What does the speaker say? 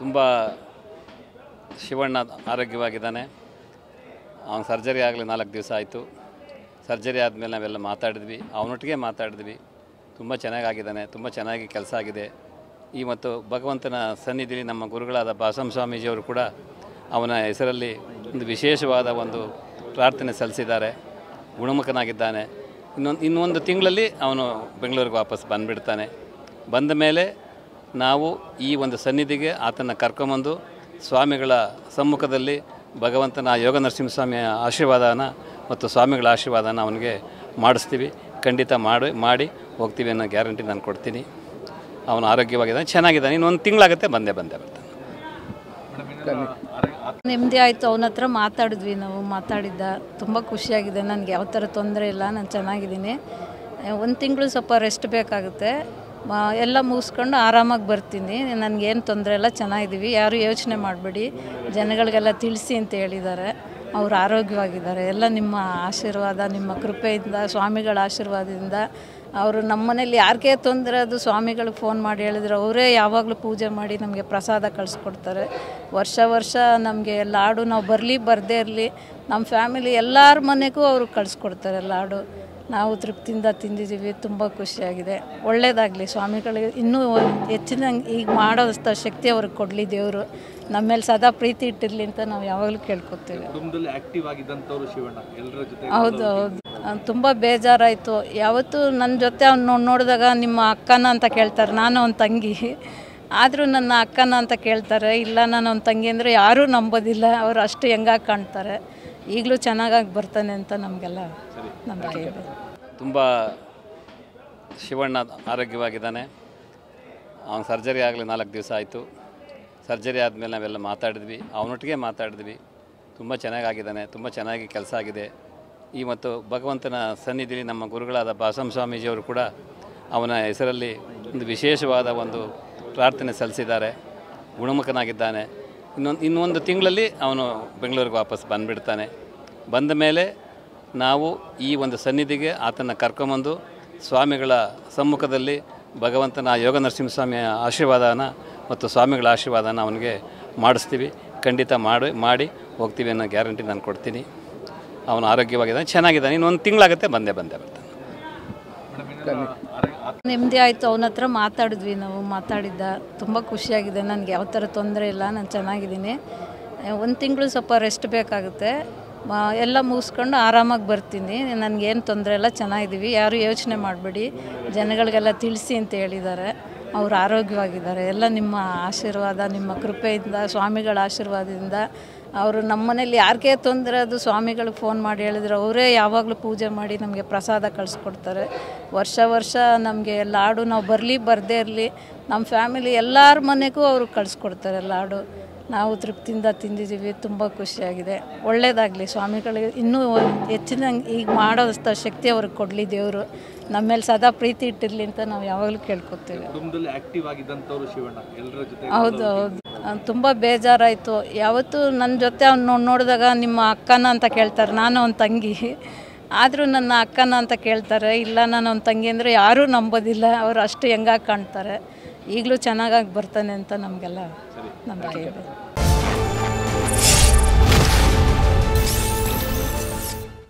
ತುಂಬ ಶಿವಣ್ಣ ಆರೋಗ್ಯವಾಗಿದ್ದಾನೆ. ಅವನ ಸರ್ಜರಿ ಆಗಲಿ 4 ದಿವಸ ಆಯಿತು. ಸರ್ಜರಿ ಆದಮೇಲೆ ನಾವೆಲ್ಲ ಮಾತಾಡಿದ್ವಿ, ಅವನೊಟ್ಟಿಗೆ ಮಾತಾಡಿದ್ವಿ. ತುಂಬ ಚೆನ್ನಾಗಿದ್ದಾನೆ, ತುಂಬ ಚೆನ್ನಾಗಿ ಕೆಲಸ ಆಗಿದೆ. ಈ ಮತ್ತು ಭಗವಂತನ ಸನ್ನಿಧಿಯಲ್ಲಿ ನಮ್ಮ ಗುರುಗಳಾದ ಬಾಸಂ ಸ್ವಾಮೀಜಿಯವರು ಕೂಡ ಅವನ ಹೆಸರಲ್ಲಿ ಒಂದು ವಿಶೇಷವಾದ ಒಂದು ಪ್ರಾರ್ಥನೆ ಸಲ್ಲಿಸಿದ್ದಾರೆ. ಗುಣಮುಖನಾಗಿದ್ದಾನೆ. ಇನ್ನೊಂದು ತಿಂಗಳಲ್ಲಿ ಅವನು ಬೆಂಗಳೂರಿಗೆ ವಾಪಸ್ ಬಂದುಬಿಡ್ತಾನೆ. ಬಂದ ಮೇಲೆ ನಾವು ಈ ಒಂದು ಸನ್ನಿಧಿಗೆ ಆತನ ಕರ್ಕೊಂಬಂದು ಸ್ವಾಮಿಗಳ ಸಮ್ಮುಖದಲ್ಲಿ ಭಗವಂತನ ಯೋಗ ನರಸಿಂಹಸ್ವಾಮಿಯ ಆಶೀರ್ವಾದನ ಮತ್ತು ಸ್ವಾಮಿಗಳ ಆಶೀರ್ವಾದನ ಅವನಿಗೆ ಮಾಡಿಸ್ತೀವಿ. ಖಂಡಿತ ಮಾಡಿ ಹೋಗ್ತೀವಿ ಅನ್ನೋ ಗ್ಯಾರಂಟಿ ನಾನು ಕೊಡ್ತೀನಿ. ಅವನು ಆರೋಗ್ಯವಾಗಿದ್ದಾನೆ, ಚೆನ್ನಾಗಿದ್ದಾನೆ. ಇನ್ನೊಂದು ತಿಂಗಳಾಗುತ್ತೆ, ಬಂದೇ ಬರ್ತಾನೆ. ನೆಮ್ಮದಿ ಆಯಿತು. ಅವನ ಹತ್ರ ಮಾತಾಡಿದ್ವಿ, ನಾವು ಮಾತಾಡಿದ್ದ ತುಂಬ ಖುಷಿಯಾಗಿದೆ. ನನಗೆ ಯಾವ ಥರ ತೊಂದರೆ ಇಲ್ಲ, ನಾನು ಚೆನ್ನಾಗಿದ್ದೀನಿ. 1 ತಿಂಗಳು ಸ್ವಲ್ಪ ರೆಸ್ಟ್ ಬೇಕಾಗುತ್ತೆ. ಎಲ್ಲ ಮುಗಿಸ್ಕೊಂಡು ಆರಾಮಾಗಿ ಬರ್ತೀನಿ. ನನಗೇನು ತೊಂದರೆ ಇಲ್ಲ, ಚೆನ್ನಾಗಿದ್ದೀವಿ. ಯಾರು ಯೋಚನೆ ಮಾಡಬೇಡಿ, ಜನಗಳಿಗೆಲ್ಲ ತಿಳಿಸಿ ಅಂತ ಹೇಳಿದ್ದಾರೆ. ಅವರು ಆರೋಗ್ಯವಾಗಿದ್ದಾರೆ. ಎಲ್ಲ ನಿಮ್ಮ ಆಶೀರ್ವಾದ, ನಿಮ್ಮ ಕೃಪೆಯಿಂದ, ಸ್ವಾಮಿಗಳ ಆಶೀರ್ವಾದದಿಂದ. ಅವರು ನಮ್ಮ ಮನೇಲಿ ಯಾರಿಗೇ ತೊಂದರೆ ಅದು ಸ್ವಾಮಿಗಳಿಗೆ ಫೋನ್ ಮಾಡಿ ಹೇಳಿದ್ರು, ಅವರೇ ಯಾವಾಗಲೂ ಪೂಜೆ ಮಾಡಿ ನಮಗೆ ಪ್ರಸಾದ ಕಳಿಸ್ಕೊಡ್ತಾರೆ. ವರ್ಷ ನಮಗೆ ಲಾಡು ನಾವು ಬರದೇ ಇರಲಿ, ನಮ್ಮ ಫ್ಯಾಮಿಲಿ ಎಲ್ಲರ ಮನೆಗೂ ಅವರು ಕಳಿಸ್ಕೊಡ್ತಾರೆ ಲಾಡು. ನಾವು ತೃಪ್ತಿಯಿಂದ ತಿಂದಿದ್ದೀವಿ. ತುಂಬ ಖುಷಿಯಾಗಿದೆ. ಒಳ್ಳೆಯದಾಗಲಿ, ಸ್ವಾಮಿಗಳಿಗೆ ಇನ್ನೂ ಹೆಚ್ಚಿನ ಈಗ ಮಾಡೋ ಶಕ್ತಿ ಅವ್ರಿಗೆ ಕೊಡಲಿ ದೇವರು. ನಮ್ಮ ಮೇಲೆ ಸದಾ ಪ್ರೀತಿ ಇಟ್ಟಿರಲಿ ಅಂತ ನಾವು ಯಾವಾಗಲೂ ಕೇಳ್ಕೊತೀವಿ. ಹೌದು, ತುಂಬ ಬೇಜಾರಾಯಿತು. ಯಾವತ್ತೂ ನನ್ನ ಜೊತೆ ಅವ್ನು ನೋಡಿದಾಗ ನಿಮ್ಮ ಅಕ್ಕನ ಅಂತ ಕೇಳ್ತಾರೆ. ನಾನು ಅವನ ತಂಗಿ, ಆದರೂ ನನ್ನ ಅಕ್ಕನ ಅಂತ ಕೇಳ್ತಾರೆ. ಇಲ್ಲ, ನಾನು ಅವನ ತಂಗಿ ಅಂದರೆ ಯಾರೂ ನಂಬೋದಿಲ್ಲ. ಅವರು ಅಷ್ಟು ಹೆಂಗಾಗಿ ಕಾಣ್ತಾರೆ. ಈಗಲೂ ಚೆನ್ನಾಗಾಗಿ ಬರ್ತಾನೆ ಅಂತ ನಮಗೆಲ್ಲ ನಂಬಿಕೆ ಇದೆ. ತುಂಬ ಶಿವಣ್ಣ ಆರೋಗ್ಯವಾಗಿದ್ದಾನೆ. ಅವನ ಸರ್ಜರಿ ಆಗಲಿ 4 ದಿವಸ ಆಯಿತು. ಸರ್ಜರಿ ಆದಮೇಲೆ ನಾವೆಲ್ಲ ಮಾತಾಡಿದ್ವಿ, ಅವನೊಟ್ಟಿಗೆ ಮಾತಾಡಿದ್ವಿ. ತುಂಬ ಚೆನ್ನಾಗಿದ್ದಾನೆ, ತುಂಬ ಚೆನ್ನಾಗಿ ಕೆಲಸ ಆಗಿದೆ. ಈ ಮತ್ತು ಭಗವಂತನ ಸನ್ನಿಧಿಯಲ್ಲಿ ನಮ್ಮ ಗುರುಗಳಾದ ಬಾಸಂ ಸ್ವಾಮೀಜಿಯವರು ಕೂಡ ಅವನ ಹೆಸರಲ್ಲಿ ಒಂದು ವಿಶೇಷವಾದ ಒಂದು ಪ್ರಾರ್ಥನೆ ಸಲ್ಲಿಸಿದ್ದಾರೆ. ಗುಣಮುಖನಾಗಿದ್ದಾನೆ. ಇನ್ನೊಂದು ತಿಂಗಳಲ್ಲಿ ಅವನು ಬೆಂಗಳೂರಿಗೆ ವಾಪಸ್ ಬಂದುಬಿಡ್ತಾನೆ. ಬಂದ ಮೇಲೆ ನಾವು ಈ ಒಂದು ಸನ್ನಿಧಿಗೆ ಆತನ ಕರ್ಕೊಂಬಂದು ಸ್ವಾಮಿಗಳ ಸಮ್ಮುಖದಲ್ಲಿ ಭಗವಂತನ ಯೋಗ ನರಸಿಂಹಸ್ವಾಮಿಯ ಆಶೀರ್ವಾದನ ಮತ್ತು ಸ್ವಾಮಿಗಳ ಆಶೀರ್ವಾದನ ಅವನಿಗೆ ಮಾಡಿಸ್ತೀವಿ. ಖಂಡಿತ ಮಾಡಿ ಹೋಗ್ತೀವಿ ಅನ್ನೋ ಗ್ಯಾರಂಟಿ ನಾನು ಕೊಡ್ತೀನಿ. ಅವನು ಆರೋಗ್ಯವಾಗಿದ್ದಾನೆ, ಚೆನ್ನಾಗಿದ್ದಾನೆ. ಇನ್ನೊಂದು ತಿಂಗಳಾಗುತ್ತೆ, ಬಂದೇ ಬರ್ತಾನೆ. ನೆಮ್ಮದಿ ಆಯಿತು. ಅವನ ಹತ್ರ ಮಾತಾಡಿದ್ವಿ, ನಾವು ಮಾತಾಡಿದ್ದ ತುಂಬ ಖುಷಿಯಾಗಿದೆ. ನನಗೆ ಯಾವ ಥರ ತೊಂದರೆ ಇಲ್ಲ, ನಾನು ಚೆನ್ನಾಗಿದ್ದೀನಿ. 1 ತಿಂಗಳು ಸ್ವಲ್ಪ ರೆಸ್ಟ್ ಬೇಕಾಗುತ್ತೆ. ಎಲ್ಲ ಮುಗಿಸ್ಕೊಂಡು ಆರಾಮಾಗಿ ಬರ್ತೀನಿ. ನನಗೇನು ತೊಂದರೆ ಇಲ್ಲ, ಚೆನ್ನಾಗಿದ್ದೀವಿ. ಯಾರು ಯೋಚನೆ ಮಾಡಬೇಡಿ, ಜನಗಳಿಗೆಲ್ಲ ತಿಳಿಸಿ ಅಂತ ಹೇಳಿದ್ದಾರೆ. ಅವರು ಆರೋಗ್ಯವಾಗಿದ್ದಾರೆ. ಎಲ್ಲ ನಿಮ್ಮ ಆಶೀರ್ವಾದ, ನಿಮ್ಮ ಕೃಪೆಯಿಂದ, ಸ್ವಾಮಿಗಳ ಆಶೀರ್ವಾದದಿಂದ. ಅವರು ನಮ್ಮ ಮನೇಲಿ ಯಾರಿಗೇ ತೊಂದರೆ ಅದು ಸ್ವಾಮಿಗಳಿಗೆ ಫೋನ್ ಮಾಡಿ ಹೇಳಿದ್ರು, ಅವರೇ ಯಾವಾಗಲೂ ಪೂಜೆ ಮಾಡಿ ನಮಗೆ ಪ್ರಸಾದ ಕಳಿಸ್ಕೊಡ್ತಾರೆ. ವರ್ಷ ನಮಗೆ ಲಾಡು ನಾವು ಬರದೇ ಇರಲಿ, ನಮ್ಮ ಫ್ಯಾಮಿಲಿ ಎಲ್ಲರ ಮನೆಗೂ ಅವರು ಕಳಿಸ್ಕೊಡ್ತಾರೆ ಲಾಡು. ನಾವು ತೃಪ್ತಿಯಿಂದ ತಿಂದಿದ್ದೀವಿ. ತುಂಬ ಖುಷಿಯಾಗಿದೆ. ಒಳ್ಳೆಯದಾಗಲಿ, ಸ್ವಾಮಿಗಳಿಗೆ ಇನ್ನೂ ಹೆಚ್ಚಿನ ಈಗ ಮಾಡೋ ಶಕ್ತಿ ಅವ್ರಿಗೆ ಕೊಡಲಿ ದೇವರು. ನಮ್ಮ ಮೇಲೆ ಸದಾ ಪ್ರೀತಿ ಇಟ್ಟಿರಲಿ ಅಂತ ನಾವು ಯಾವಾಗಲೂ ಕೇಳ್ಕೊತೀವಿ. ಹೌದು, ತುಂಬ ಬೇಜಾರಾಯಿತು. ಯಾವತ್ತೂ ನನ್ನ ಜೊತೆ ಅವ್ನು ನೋಡಿದಾಗ ನಿಮ್ಮ ಅಕ್ಕನ ಅಂತ ಕೇಳ್ತಾರೆ. ನಾನು ಅವನ ತಂಗಿ, ಆದರೂ ನನ್ನ ಅಕ್ಕನ ಅಂತ ಕೇಳ್ತಾರೆ. ಇಲ್ಲ, ನಾನು ಅವನ ತಂಗಿ ಅಂದರೆ ಯಾರೂ ನಂಬೋದಿಲ್ಲ. ಅವರು ಅಷ್ಟು ಹೆಂಗಾಗಿ ಕಾಣ್ತಾರೆ. ಈಗಲೂ ಚೆನ್ನಾಗಾಗಿ ಬರ್ತಾನೆ ಅಂತ ನಮಗೆಲ್ಲ ನಂಬಿಕೆ ಇದೆ.